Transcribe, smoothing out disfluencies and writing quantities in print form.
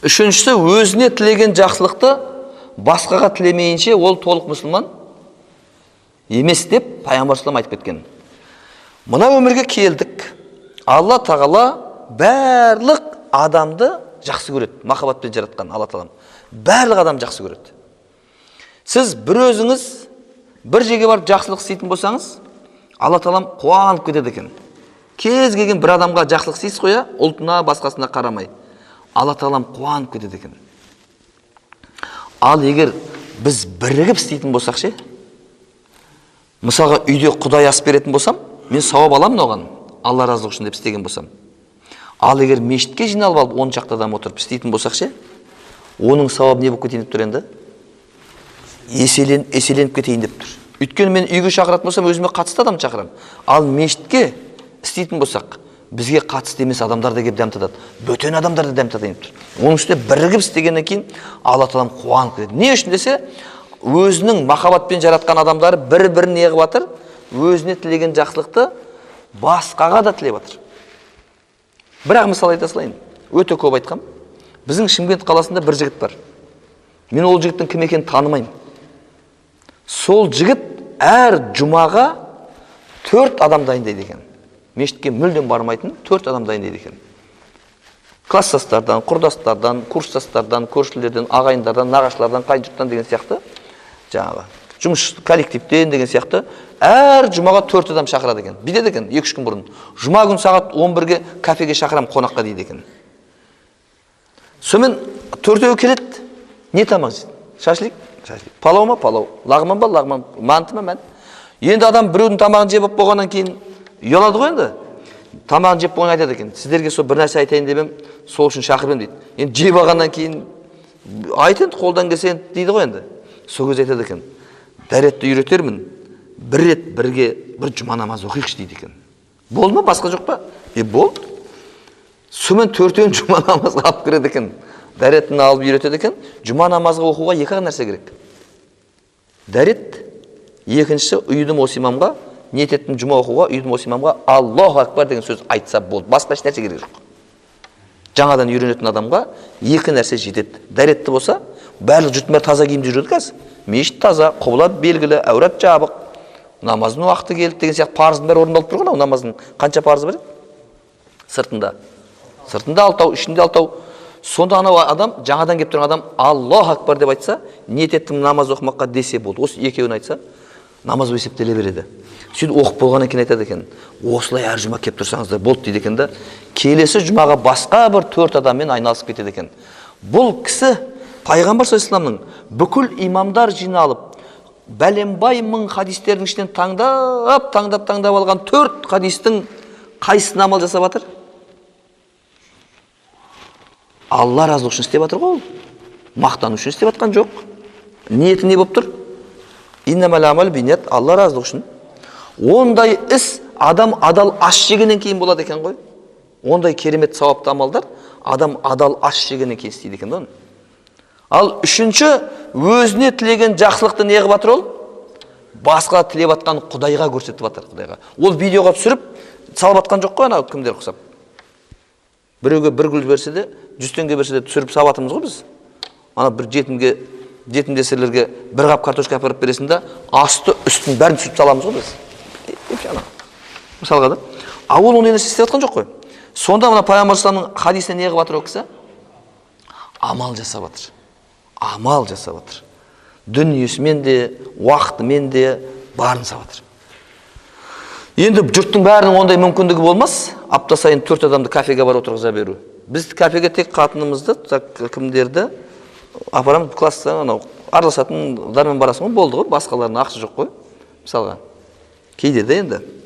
Үшіншісі, өзіне тілеген жақсылықты басқаға тілемейінше ол толық мұсылман емес деп пайғамбар салам айтып кеткен. Мына өмірге келдік. Алла тағала барлық адамды жақсы көреді. Махаббатпен жаратқан Алла тағала. Барлық адам жақсы көреді. Сіз бір өзіңіз бір жерге барып жақсылық істейтін болсаңыз, Алла тағалам қуанып кетеді екен. Кез келген бір адамға жақсылық істейсіз қоя, ұлтына, басқасына қарамай. Алла тағалам қуанып кетеді екен. Ал егер біз бірігіп істейтін болсақ ше, мысалға үйде Құдай ас беретін болсам, мен сауап аламын оған, Алла разылығы үшін деп істеген болсам. Ал егер мешітке жиналып алып 10 шақты адам отырып істейтін болсақ ше, оның сауабы не болып кетейін деп тұр енді? Еселеніп кетейін деп тұр. Өйткені мен үйге шақыратын болсам, өзіме қатысты адам шақырамын. Ал мешітке істейтін болсақ, бізге қатысты емес адамдар да келіп дәм татады. Бөтен адамдар да дәм татайын деп тұр. Оның үстіне бірігіп істегеннен кейін Алла тағалам қуанып кетеді. Не үшін десе, өзінің махаббатпен жаратқан адамдары бір-бірін не қылып жатыр? Өзіне тілеген жақсылықты басқаға да тілеп жатыр. Бірақ мысал айта салайын. Өте көп айтқам. Біздің Шымкент қаласында бір жігіт бар. Мен ол жігіттің кім екенін танымаймын. Сол жігіт әр жұмаға 4 адам дайындайды екен. Мешітке мүлдем бармайтын 4 адам дайындайды екен. Класстастардан, құрдастардан, курстастардан, көршілерден, ағайындардан, нағашылардан, қайын-жұрттан деген сияқты, жаңағы жұмыс коллективтен деген сияқты әр жұмаға 4 адам шақырады екен. Бүйтеді екен 2-3 күн бұрын. Жұма күн сағат 11-ге кафеге шақырам қонаққа дейді екен. Сонымен 4-еу келеді. Не тамақ жейді? Шашлик? Шашлик. Палау ма? Палау. Лағман ба? Лағман. Манты ма? Мән. Енді адам біреудің тамағын жеп болғаннан кейін ұялады ғой енді. Тамағын жеп болған айтады екен. Сіздерге сол бір нәрсе айтайын деп ем, сол үшін шақырып ем дейді. Енді жеп алғаннан кейін айт енді қолдан келсе дейді ғой енді. Сол кезде айтады екен. Дәретті үйретермін. Бір рет бірге бір жұма намаз оқиықшы дейді екен. Болды ма? Басқа жоқ па? Болды. Сонымен 4-еуін жұма намазға алып кіреді екен. Дәретін алып үйретеді екен. Жұма намазға оқуға 2 нәрсе керек. Дәрет, екіншісі үйдің осы имамға, ниет еттім жұма оқуға, үйдің осы имамға Аллаху акбар деген сөз айтса болды. Басқа еш нәрсе керек жоқ. Жаңадан үйренетін адамға 2 нәрсе жетеді. Дәретті болса, барлық жұрттың бәрі таза киімде жүреді қазір. Мешіт таза, құбылат белгілі, әурат жабық, намаздың уақыты келді деген сияқты парыздың бәрі орындалып тұр ғой. Намаздың қанша парызы бар еді? Сыртында 6, ішінде 6. Сонда анау адам, жаңадан келіп тұрған адам Аллаху акбар деп айтса, ниет еттім намаз оқымаққа десе болды. Осы екеуін айтса, намаз есептеле береді. Сөйтіп оқып болғаннан кейін айтады екен, осылай әр жұма келіп тұрсаңыздар болды дейді екен да. Келесі жұмаға басқа бір 4 адаммен айналысып кетеді екен. Бұл кісі пайғамбар саллаллаху бүкіл имамдар жиналып, бәленбай мың хадистердің ішінен таңдап алған 4 хадистің қайсысын амал жасап жатыр? Алла разылығы үшін істеп жатыр ғой. Мақтану үшін істеп жатқан жоқ. Ниеті не болып тұр? Иннамал амал бинният, Алла разылығы үшін. Ондай іс адам адал аш жегеннен кейін болады екен ғой. Ондай керемет сауапты амалдар адам адал аш жегеннен кейін істейді екен ғой. Ал үшінші, өзіне тілеген жақсылықты не қылып жатыр ол? Басқа тілеп жатқан Құдайға көрсетіп жатыр, Құдайға. Ол видеоға түсіріп салып жатқан жоқ қой, анау кімдер ұқсап. Біреуге 1 гүл берсе де, 100 теңге берсе де түсіріп салып жатырмыз ғой біз. Ана бір жетімдесерлерге 1 қап картошка апарып бересің де, асты үстін бәрін түсіріп саламыз ғой біз. Мысалға да. Ал ол ондай нәрсе істеп жатқан жоқ қой. Сонда мына пайғамбар саллаллаху хадисіне не қылып жатыр ол кісі? Амал жасап жатыр. Амал жасап жатыр. Дүниесімен де, уақытымен де барын салып жатыр. Енді жұрттың бәрінің ондай мүмкіндігі болмас. Апта сайын 4 адамды кафеге барып отырғыза беру. Біз кафеге тек қатынымызды, кімдерді апарам класста араласатындармен барасың ғой, болды ғой, басқаларының ақысы жоқ қой. Мысалға. Кейде де енді